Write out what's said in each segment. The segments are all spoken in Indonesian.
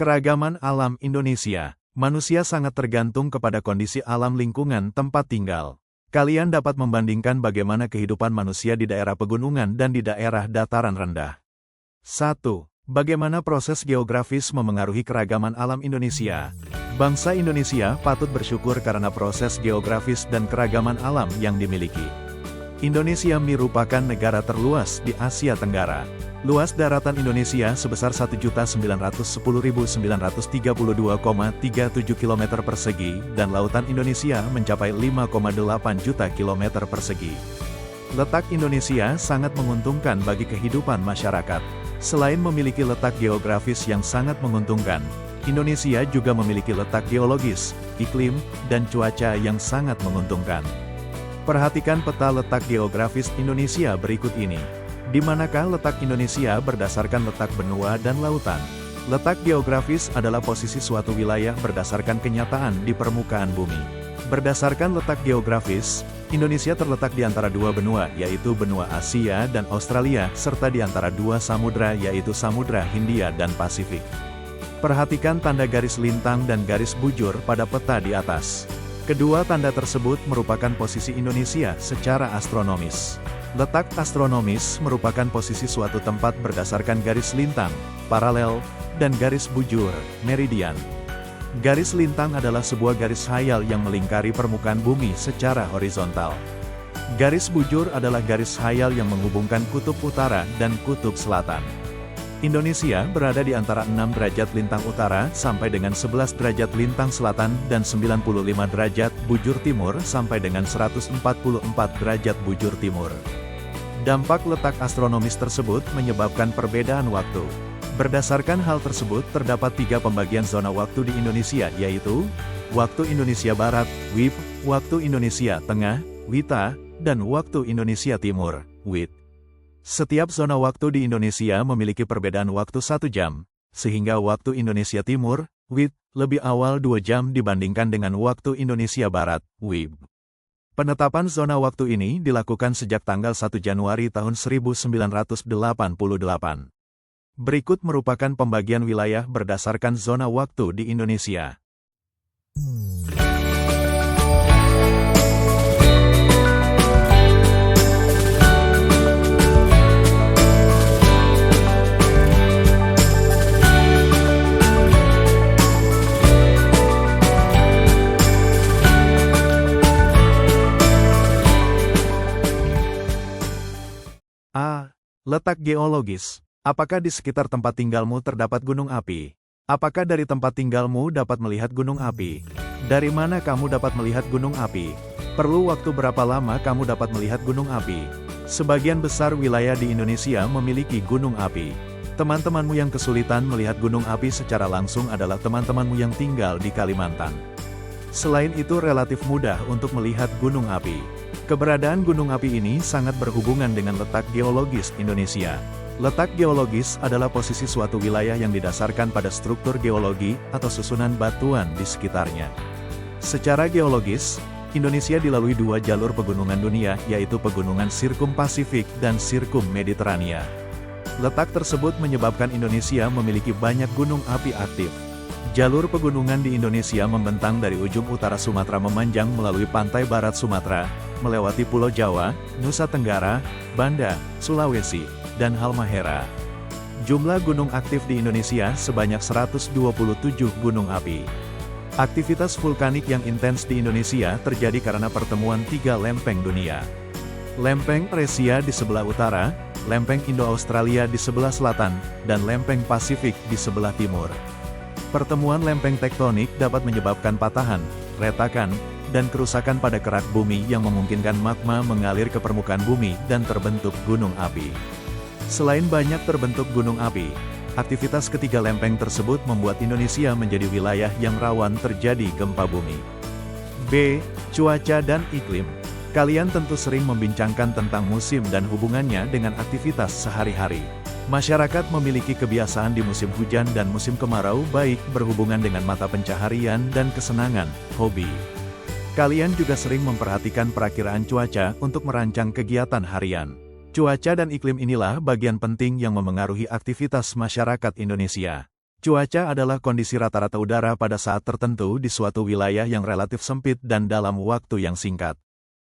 Keragaman alam Indonesia. Manusia sangat tergantung kepada kondisi alam lingkungan tempat tinggal. Kalian dapat membandingkan bagaimana kehidupan manusia di daerah pegunungan dan di daerah dataran rendah. 1. Bagaimana proses geografis memengaruhi keragaman alam Indonesia? Bangsa Indonesia patut bersyukur karena proses geografis dan keragaman alam yang dimiliki. Indonesia merupakan negara terluas di Asia Tenggara. Luas daratan Indonesia sebesar 1.910.932,37 km persegi dan lautan Indonesia mencapai 5,8 juta km persegi. Letak Indonesia sangat menguntungkan bagi kehidupan masyarakat. Selain memiliki letak geografis yang sangat menguntungkan, Indonesia juga memiliki letak geologis, iklim, dan cuaca yang sangat menguntungkan. Perhatikan peta letak geografis Indonesia berikut ini. Di manakah letak Indonesia berdasarkan letak benua dan lautan? Letak geografis adalah posisi suatu wilayah berdasarkan kenyataan di permukaan bumi. Berdasarkan letak geografis, Indonesia terletak di antara dua benua, yaitu benua Asia dan Australia, serta di antara dua samudra, yaitu Samudra Hindia dan Pasifik. Perhatikan tanda garis lintang dan garis bujur pada peta di atas. Kedua tanda tersebut merupakan posisi Indonesia secara astronomis. Letak astronomis merupakan posisi suatu tempat berdasarkan garis lintang, paralel, dan garis bujur, meridian. Garis lintang adalah sebuah garis khayal yang melingkari permukaan bumi secara horizontal. Garis bujur adalah garis khayal yang menghubungkan kutub utara dan kutub selatan. Indonesia berada di antara 6 derajat lintang utara sampai dengan 11 derajat lintang selatan dan 95 derajat bujur timur sampai dengan 144 derajat bujur timur. Dampak letak astronomis tersebut menyebabkan perbedaan waktu. Berdasarkan hal tersebut terdapat 3 pembagian zona waktu di Indonesia, yaitu waktu Indonesia Barat, WIB, waktu Indonesia Tengah, WITA, dan waktu Indonesia Timur, WIT. Setiap zona waktu di Indonesia memiliki perbedaan waktu 1 jam, sehingga waktu Indonesia Timur, WIT, lebih awal 2 jam dibandingkan dengan waktu Indonesia Barat, WIB. Penetapan zona waktu ini dilakukan sejak tanggal 1 Januari tahun 1988. Berikut merupakan pembagian wilayah berdasarkan zona waktu di Indonesia. A. Letak geologis. Apakah di sekitar tempat tinggalmu terdapat gunung api? Apakah dari tempat tinggalmu dapat melihat gunung api? Dari mana kamu dapat melihat gunung api? Perlu waktu berapa lama kamu dapat melihat gunung api? Sebagian besar wilayah di Indonesia memiliki gunung api. Teman-temanmu yang kesulitan melihat gunung api secara langsung adalah teman-temanmu yang tinggal di Kalimantan. Selain itu relatif mudah untuk melihat gunung api. Keberadaan gunung api ini sangat berhubungan dengan letak geologis Indonesia. Letak geologis adalah posisi suatu wilayah yang didasarkan pada struktur geologi atau susunan batuan di sekitarnya. Secara geologis, Indonesia dilalui 2 jalur pegunungan dunia, yaitu pegunungan Sirkum Pasifik dan Sirkum Mediterania. Letak tersebut menyebabkan Indonesia memiliki banyak gunung api aktif. Jalur pegunungan di Indonesia membentang dari ujung utara Sumatera memanjang melalui pantai barat Sumatera, melewati Pulau Jawa, Nusa Tenggara, Banda, Sulawesi, dan Halmahera. Jumlah gunung aktif di Indonesia sebanyak 127 gunung api. Aktivitas vulkanik yang intens di Indonesia terjadi karena pertemuan 3 lempeng dunia. Lempeng Eurasia di sebelah utara, lempeng Indo-Australia di sebelah selatan, dan lempeng Pasifik di sebelah timur. Pertemuan lempeng tektonik dapat menyebabkan patahan, retakan, dan kerusakan pada kerak bumi yang memungkinkan magma mengalir ke permukaan bumi dan terbentuk gunung api. Selain banyak terbentuk gunung api, aktivitas ketiga lempeng tersebut membuat Indonesia menjadi wilayah yang rawan terjadi gempa bumi. B. Cuaca dan iklim. Kalian tentu sering membincangkan tentang musim dan hubungannya dengan aktivitas sehari-hari. Masyarakat memiliki kebiasaan di musim hujan dan musim kemarau baik berhubungan dengan mata pencaharian dan kesenangan, hobi. Kalian juga sering memperhatikan perakiraan cuaca untuk merancang kegiatan harian. Cuaca dan iklim inilah bagian penting yang memengaruhi aktivitas masyarakat Indonesia. Cuaca adalah kondisi rata-rata udara pada saat tertentu di suatu wilayah yang relatif sempit dan dalam waktu yang singkat.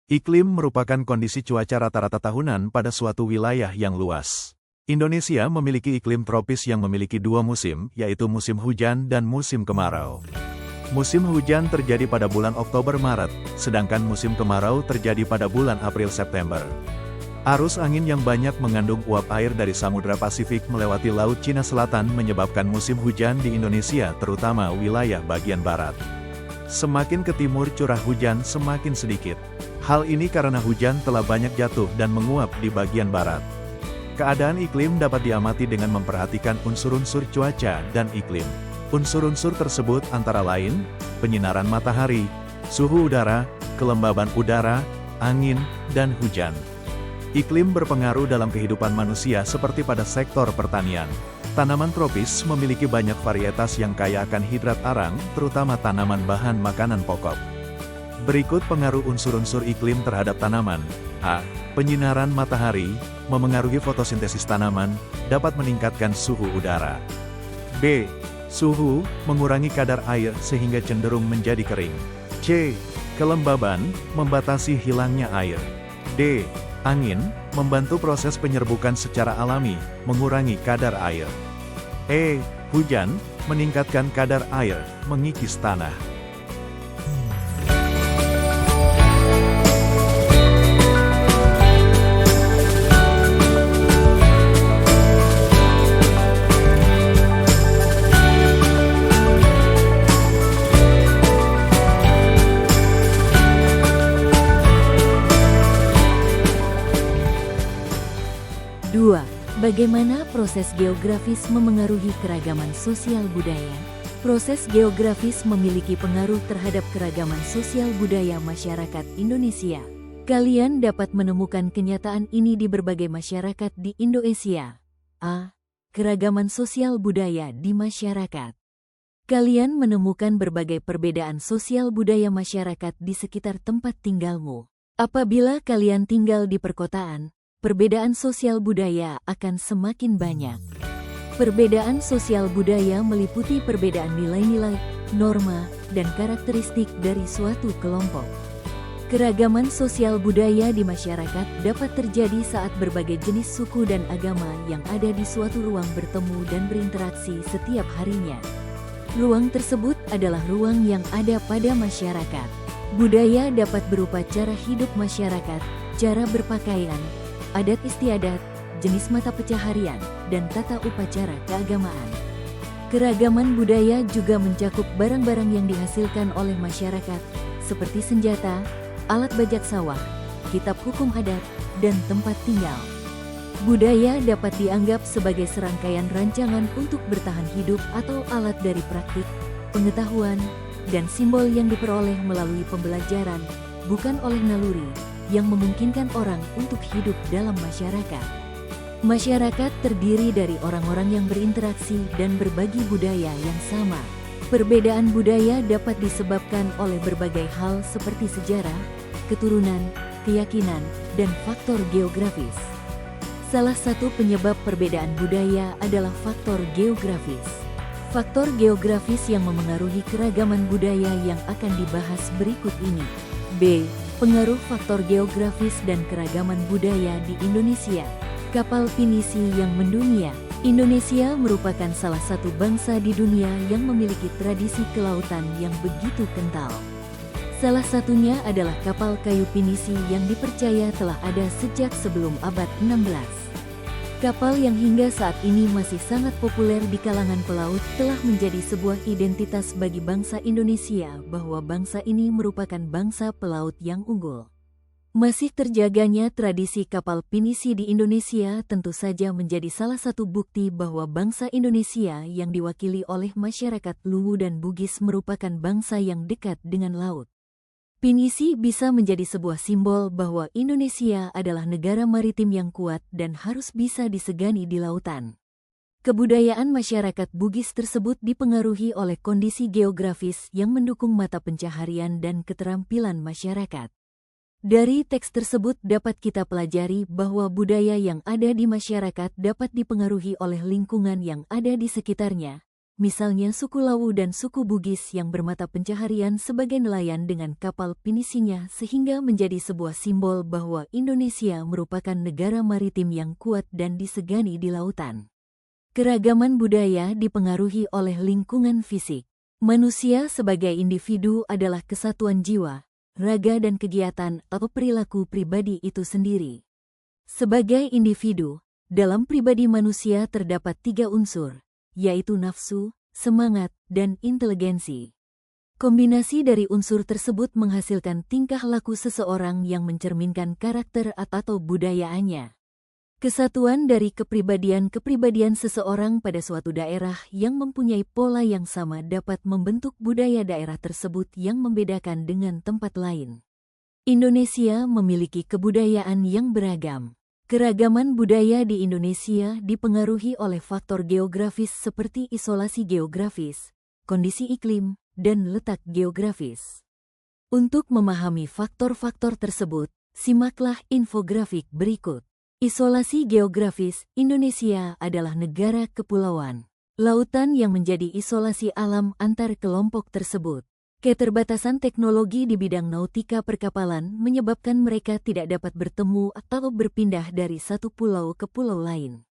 Iklim merupakan kondisi cuaca rata-rata tahunan pada suatu wilayah yang luas. Indonesia memiliki iklim tropis yang memiliki dua musim, yaitu musim hujan dan musim kemarau. Musim hujan terjadi pada bulan Oktober-Maret, sedangkan musim kemarau terjadi pada bulan April-September. Arus angin yang banyak mengandung uap air dari Samudra Pasifik melewati Laut Cina Selatan menyebabkan musim hujan di Indonesia terutama wilayah bagian barat. Semakin ke timur curah hujan semakin sedikit. Hal ini karena hujan telah banyak jatuh dan menguap di bagian barat. Keadaan iklim dapat diamati dengan memperhatikan unsur-unsur cuaca dan iklim. Unsur-unsur tersebut antara lain, penyinaran matahari, suhu udara, kelembaban udara, angin, dan hujan. Iklim berpengaruh dalam kehidupan manusia seperti pada sektor pertanian. Tanaman tropis memiliki banyak varietas yang kaya akan hidrat arang, terutama tanaman bahan makanan pokok. Berikut pengaruh unsur-unsur iklim terhadap tanaman. A. Penyinaran matahari, memengaruhi fotosintesis tanaman, dapat meningkatkan suhu udara. B. Suhu, mengurangi kadar air sehingga cenderung menjadi kering. C. Kelembaban, membatasi hilangnya air. D. Angin, membantu proses penyerbukan secara alami, mengurangi kadar air. E. Hujan, meningkatkan kadar air, mengikis tanah. Bagaimana proses geografis memengaruhi keragaman sosial budaya? Proses geografis memiliki pengaruh terhadap keragaman sosial budaya masyarakat Indonesia. Kalian dapat menemukan kenyataan ini di berbagai masyarakat di Indonesia. A. Keragaman sosial budaya di masyarakat. Kalian menemukan berbagai perbedaan sosial budaya masyarakat di sekitar tempat tinggalmu. Apabila kalian tinggal di perkotaan, perbedaan sosial budaya akan semakin banyak. Perbedaan sosial budaya meliputi perbedaan nilai-nilai, norma, dan karakteristik dari suatu kelompok. Keragaman sosial budaya di masyarakat dapat terjadi saat berbagai jenis suku dan agama yang ada di suatu ruang bertemu dan berinteraksi setiap harinya. Ruang tersebut adalah ruang yang ada pada masyarakat. Budaya dapat berupa cara hidup masyarakat, cara berpakaian, adat istiadat, jenis mata pencaharian, dan tata upacara keagamaan. Keragaman budaya juga mencakup barang-barang yang dihasilkan oleh masyarakat, seperti senjata, alat bajak sawah, kitab hukum adat, dan tempat tinggal. Budaya dapat dianggap sebagai serangkaian rancangan untuk bertahan hidup atau alat dari praktik, pengetahuan, dan simbol yang diperoleh melalui pembelajaran, bukan oleh naluri, yang memungkinkan orang untuk hidup dalam masyarakat. Masyarakat terdiri dari orang-orang yang berinteraksi dan berbagi budaya yang sama. Perbedaan budaya dapat disebabkan oleh berbagai hal seperti sejarah, keturunan, keyakinan, dan faktor geografis. Salah satu penyebab perbedaan budaya adalah faktor geografis. Faktor geografis yang memengaruhi keragaman budaya yang akan dibahas berikut ini. B. Pengaruh faktor geografis dan keragaman budaya di Indonesia. Kapal pinisi yang mendunia. Indonesia merupakan salah satu bangsa di dunia yang memiliki tradisi kelautan yang begitu kental. Salah satunya adalah kapal kayu pinisi yang dipercaya telah ada sejak sebelum abad 16. Kapal yang hingga saat ini masih sangat populer di kalangan pelaut telah menjadi sebuah identitas bagi bangsa Indonesia bahwa bangsa ini merupakan bangsa pelaut yang unggul. Masih terjaganya tradisi kapal pinisi di Indonesia tentu saja menjadi salah satu bukti bahwa bangsa Indonesia yang diwakili oleh masyarakat Luwu dan Bugis merupakan bangsa yang dekat dengan laut. Pinisi bisa menjadi sebuah simbol bahwa Indonesia adalah negara maritim yang kuat dan harus bisa disegani di lautan. Kebudayaan masyarakat Bugis tersebut dipengaruhi oleh kondisi geografis yang mendukung mata pencaharian dan keterampilan masyarakat. Dari teks tersebut dapat kita pelajari bahwa budaya yang ada di masyarakat dapat dipengaruhi oleh lingkungan yang ada di sekitarnya, misalnya suku Lawu dan suku Bugis yang bermata pencaharian sebagai nelayan dengan kapal pinisinya sehingga menjadi sebuah simbol bahwa Indonesia merupakan negara maritim yang kuat dan disegani di lautan. Keragaman budaya dipengaruhi oleh lingkungan fisik. Manusia sebagai individu adalah kesatuan jiwa, raga dan kegiatan atau perilaku pribadi itu sendiri. Sebagai individu, dalam pribadi manusia terdapat 3 unsur, yaitu nafsu, semangat, dan inteligensi. Kombinasi dari unsur tersebut menghasilkan tingkah laku seseorang yang mencerminkan karakter atau budayaannya. Kesatuan dari kepribadian seseorang pada suatu daerah yang mempunyai pola yang sama dapat membentuk budaya daerah tersebut yang membedakan dengan tempat lain. Indonesia memiliki kebudayaan yang beragam. Keragaman budaya di Indonesia dipengaruhi oleh faktor geografis seperti isolasi geografis, kondisi iklim, dan letak geografis. Untuk memahami faktor-faktor tersebut, simaklah infografik berikut. Isolasi geografis, Indonesia adalah negara kepulauan. Lautan yang menjadi isolasi alam antar kelompok tersebut. Keterbatasan teknologi di bidang nautika perkapalan menyebabkan mereka tidak dapat bertemu atau berpindah dari satu pulau ke pulau lain.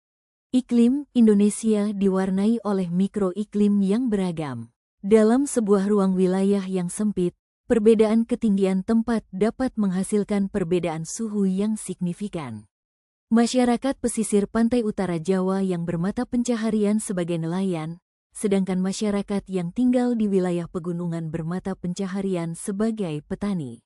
Iklim Indonesia diwarnai oleh mikroiklim yang beragam. Dalam sebuah ruang wilayah yang sempit, perbedaan ketinggian tempat dapat menghasilkan perbedaan suhu yang signifikan. Masyarakat pesisir pantai utara Jawa yang bermata pencaharian sebagai nelayan, sedangkan masyarakat yang tinggal di wilayah pegunungan bermata pencaharian sebagai petani.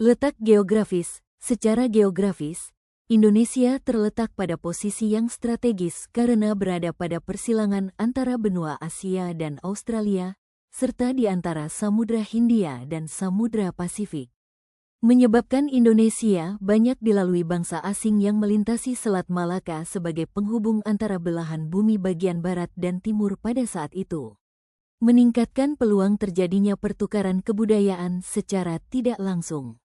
Letak geografis. Secara geografis, Indonesia terletak pada posisi yang strategis karena berada pada persilangan antara benua Asia dan Australia, serta di antara Samudra Hindia dan Samudra Pasifik. Menyebabkan Indonesia banyak dilalui bangsa asing yang melintasi Selat Malaka sebagai penghubung antara belahan bumi bagian barat dan timur pada saat itu. Meningkatkan peluang terjadinya pertukaran kebudayaan secara tidak langsung.